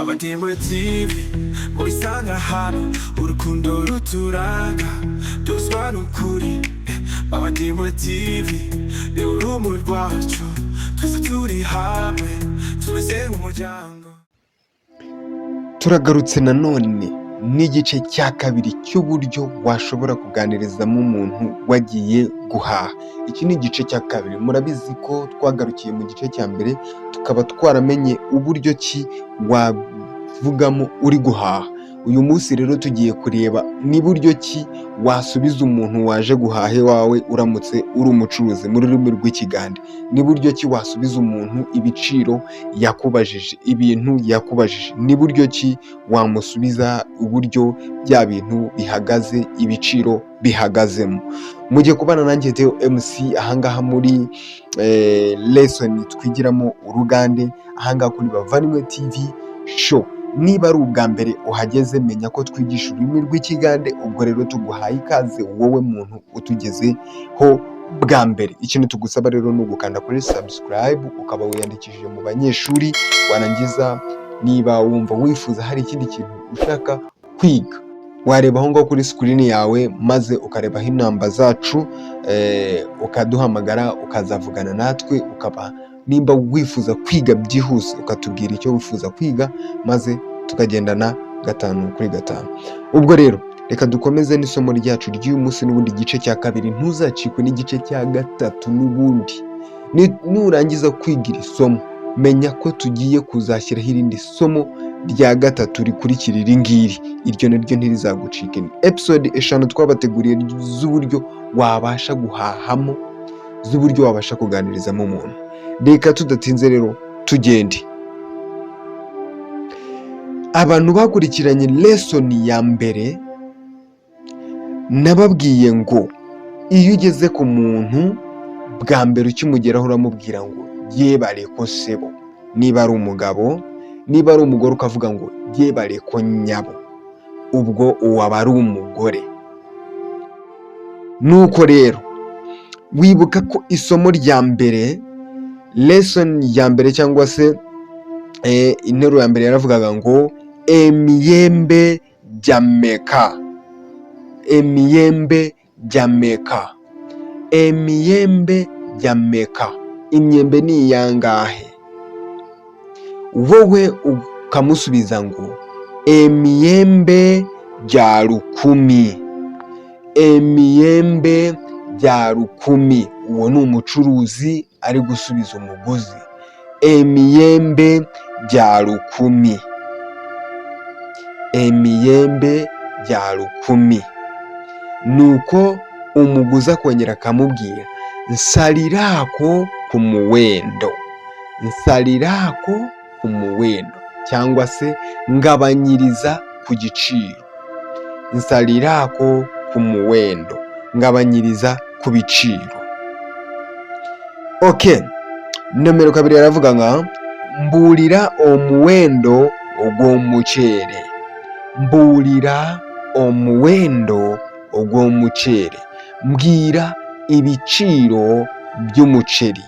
Babandimwe TV mubisanga hano urukundo ruturanga duswa n'ukuri. Babandimwe TV ni urumuri rwacu twese turi hamwe tumeze nk'umuryango. Turagarutse nanone n'igice cya kabiri cy'uburyo washobora kuganirizamo umuntu wagiye guhaha. Iki ni igice cya kabiri. Murabizi ko twagarukiye mu gice cya mbere tukaba twaramenye uburyo ki wavugamo uri guhaha. Uyu munsi rero tugiye kureba ni buryo ki wasubiza umuntu waje guhaha iwawe uramutse uri umucuruzi mu rurimi rw'ikigande. Ni buryo ki wasubiza umuntu ibiciro yakubajije, ibintu yakubajije. Ni buryo ki wamusubiza uburyo bya bintu bihagaze, ibiciro bihagazemo. Mugiye kubana nanjye Theo MC ahangaha muri lesson twigiramo urugande ahangaha kuri Bavandimwe TV show. Niba ari ubwa mbere uhageze menya ko twigisha ururimi rw'ikigande, ubwo rero tuguhaye ikaze wowe muntu utugezeho bwa mbere. Ikintu tugusaba rero ni ugukanda kuri subscribe ukaba wiyandikishije mu banyeshuri, warangiza niba wumva wifuza hari ikindi kintu ushaka kwiga wareba aho ngaho kuri screen yawe maze ukarebaho inamba zacu ukaduhamagara ukazavugana natwe, ukaba nimba wifuza kwiga byihuse ukatubwira icyo wifuza kwiga maze tukagendana 5 kuri 5. Ubwo rero reka dukomeze n'isomo ryacu ry'uyu munsi n'ubundi gice cya kabiri. Ntuzacikwe n'igice cya 3 n'ubundi. Nurangiza kwiga iri somo menya ko tugiye kuzashyiraho irindi somo rya 3 rikurikira iri ngiri. Iryo naryo ntirizagucike. Ni episode 5 twabateguriye z'uburyo wabasha guhahamo, z'uburyo wabasha kuganirizamo umuntu. Reka tudatinze rero tugende. Abantu bakurikiranye lesson ya mbere nababwiye ngo iyo ugeze ku muntu bwa mbere ukimugeraho uramubwira ngo yebare ko sebo. Niba ari umugabo, niba ari umugore ukavuga ngo yebare ko nyabo, ubwo uwaba ari umugore. Nuko rero wibuka ko isomo rya mbere, lesson ya mbere cyangwa se interuro ya mbere yaravugaga ngo emiyembe jameka, emiyembe jameka, emiyembe jameka. Imyembe ni iyangahe? Wowe ukamusubiza ngo emiyembe bya 10, emiyembe bya 10. Uwo ni umucuruzi ari gusubiza umuguzi emiyembe bya 10, emiyembe bya 10. Nuko umuguzi akongera akamubwira nsalirako ku muwendo, nsalirako ku muwendo cyangwa se ngabanyiriza ku giciro, nsalirako ku muwendo, ngabanyiriza ku biciro. Okay, nomero 2 yaravuga nga mburira omuwendo ogw'omucere, mburira omuwendo ogw'omucere, mbwira ibiciro by'umuceri.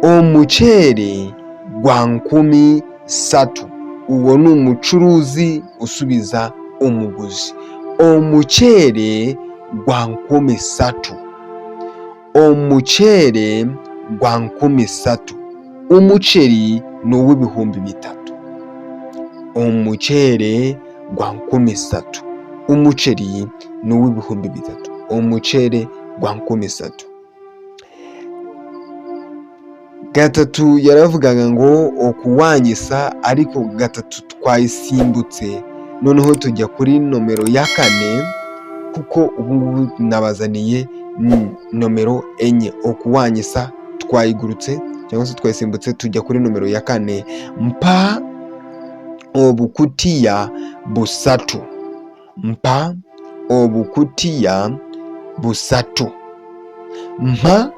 Omucere gwa 13. Uwo ni umucuruzi usubiza umuguzi. Omucere gwa 13, omucere gwa 13. Umuceri ni uw'ibihumbi 3. Omucere gwa 13, umuceri ni uw'ibihumbi 3. Omucere gwa 13. 3 yaravugaga ngo okuwanyisa, ariko 3 twayisimbutse noneho tujya kuri nomero ya 4 kuko ubu nabazaniye nomero 4. Okuwanyisa twayigurutse cyangwa se twayisimbutse tujya kuri nomero ya 4. Mpa obukutiya busatu, mpa obukutiya busatu, mpa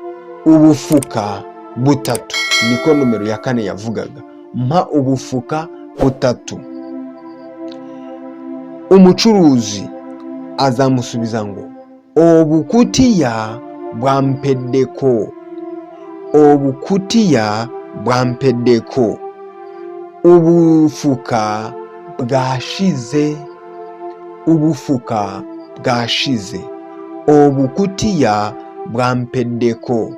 ubufuka butatu. Niko nomero ya 4 yavugaga, mpa ubufuka butatu. Umucuruzi azamusubiza ngo obukutiya bwampeddeko, obukutiya bwampeddeko. ubufuka bwashize, ubufuka bwashize. Obukutiya bwampeddeko,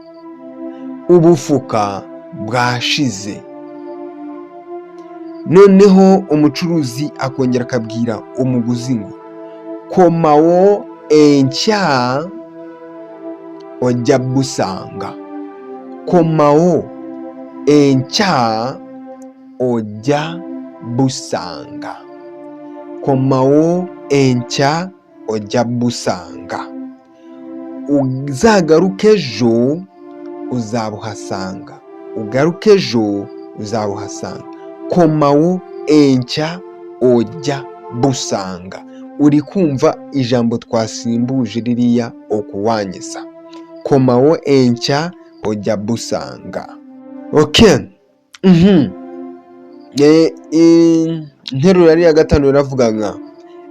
ubufuka bwashize. Noneho umucuruzi akongera akabwira umuguzi ngo komawo enkya ojja busanga, komawo enkya ojja busanga, komawo enkya ojja busanga. Uzagaruke ejo uzabuhasanga, ugaruke ejo uzabuhasanga. Komawo enkya ojja busanga. Uri kumva ijambo twasimbuje ririya okuwanyisa, komawo enkya ojja busanga. Okay. Interuro yari ya gatanu iravuga nga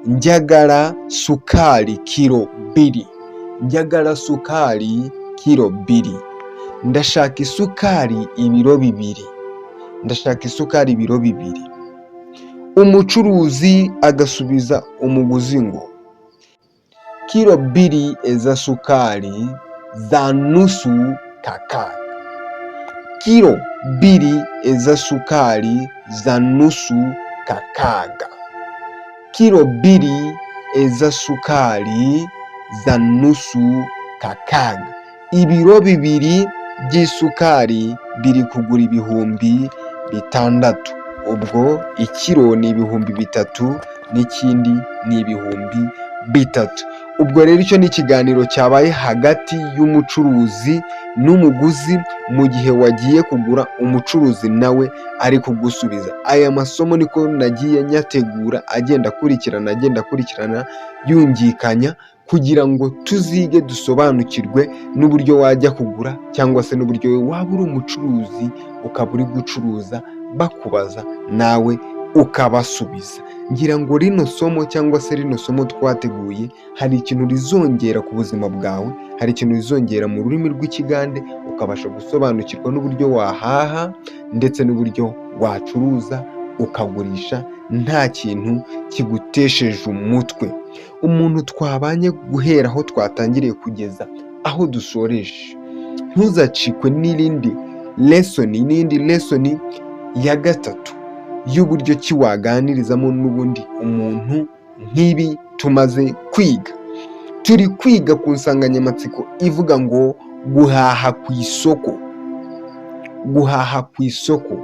njagala sukaali kiro 2, njagala sukaali kiro 2. Ndashaka isukari ibiro 2, ndashaka isukari ibiro 2. Umucuruzi agasubiza umuguzi ngo kiro 2 eza sukari za nusu kakaaga, kiro 2 eza sukari za nusu kakaaga, kiro 2 eza sukari za nusu kakaaga. Ibiro 2 by'isukari biri kugura ibihumbi 6. Ubwo ikiro ni ibihumbi 3 n'ikindi ni ibihumbi 3. Ubwo rero icyo ni ikiganiro cyabaye hagati y'umucuruzi n'umuguzi mu gihe wagiye kugura, umucuruzi nawe ari kugusubiza. Aya masomo niko nagiye nyategura agenda akurikirana yungikanya kugira ngo tuzige dusobanukirwe n'uburyo wajya kugura cyangwa se n'uburyo waba uri umucuruzi ukaba uri gucuruza bakubaza nawe ukabasubiza. Ngira ngo rino somo cyangwa se rino somo twateguye hari ikintu rizongera ku buzima bwawe, hari ikintu rizongera mu rurimi rw'ikigande, ukabasha gusobanukirwa n'uburyo wahaha ndetse n'uburyo wacuruza ukagurisha nta kintu kigutesheje umutwe. Umuntu twabanye guhera aho twatangiriye kugeza aho dusoreje, ntuzacikwe n'indi lesson ya 3 y'uburyo ki waganirizamo n'ubundi umuntu nk'ibi tumaze kwiga. Turi kwiga ku nsanganyamatsiko ivuga ngo guhaha ku isoko, guhaha ku isoko.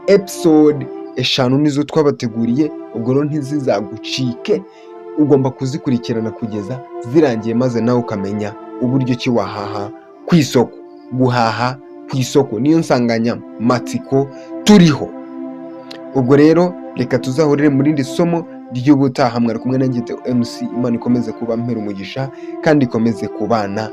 Episode 5 nizo twabateguriye, ubwo rero ntizizagucike, ugomba kuzikurikirana kugeza zirangiye maze nawe ukamenya uburyo ki wahaha ku isoko. Guhaha ku isoko niyo nsanganyamatsiko turiho. Ubwo rero reka tuzahurire muri iri somo ry'ubutaha. Mwari kumwe nanjye MC. Imana ikomeze kuba mpera umugisha kandi ikomeze kubana